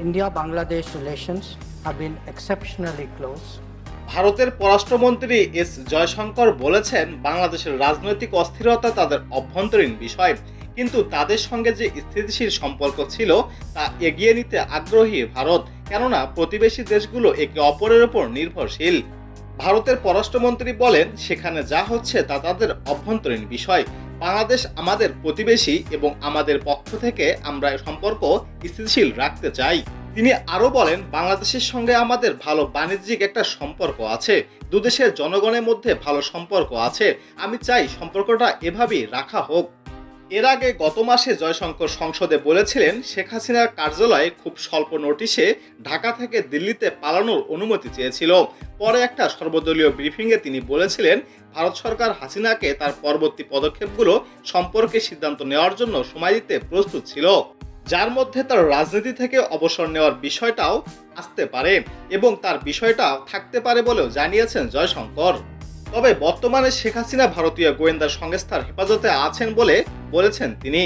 India-Bangladesh relations have been exceptionally close. ভারতের পররাষ্ট্রমন্ত্রী S Jaishankar বলেছেন, বাংলাদেশের রাজনৈতিক অস্থিরতা তাদের অভ্যন্তরীণ বিষয়, কিন্তু তাদের সঙ্গে যে স্থিতিশীল সম্পর্ক ছিল তা এগিয়ে নিতে আগ্রহী ভারত, কেননা প্রতিবেশী দেশগুলো একে অপরের উপর নির্ভরশীল। ভারতের পররাষ্ট্রমন্ত্রী বলেন, সেখানে যা হচ্ছে তা তাদের অভ্যন্তরীণ বিষয়। বাংলাদেশ আমাদের প্রতিবেশী এবং আমাদের পক্ষ থেকে আমরা সম্পর্ক স্থিতিশীল রাখতে চাই। তিনি আরও বলেন, বাংলাদেশের সঙ্গে আমাদের ভালো বাণিজ্যিক একটা সম্পর্ক আছে, দুদেশের জনগণের মধ্যে ভালো সম্পর্ক আছে। আমি চাই সম্পর্কটা এভাবেই রাখা হোক। এর আগে গত মাসে জয়শঙ্কর সংসদে বলেছিলেন, শেখ হাসিনার কার্যালয়ে খুব স্বল্প নোটিশে ঢাকা থেকে দিল্লিতে পালানোর অনুমতি চেয়েছিল। পরে একটা সর্বদলীয় ব্রিফিংয়ে তিনি বলেছিলেন, ভারত সরকার হাসিনাকে তার পরবর্তী পদক্ষেপগুলো সম্পর্কে সিদ্ধান্ত নেওয়ার জন্য সময় দিতে প্রস্তুত ছিল, যার মধ্যে তার রাজনীতি থেকে অবসর নেওয়ার বিষয়টাও আসতে পারে এবং তার বিষয়টা থাকতে পারে বলেও জানিয়েছেন জয়শঙ্কর। তবে বর্তমানে শেখ হাসিনা ভারতীয় গোয়েন্দা সংস্থার হেফাজতে আছেন বলে বলেছেন তিনি।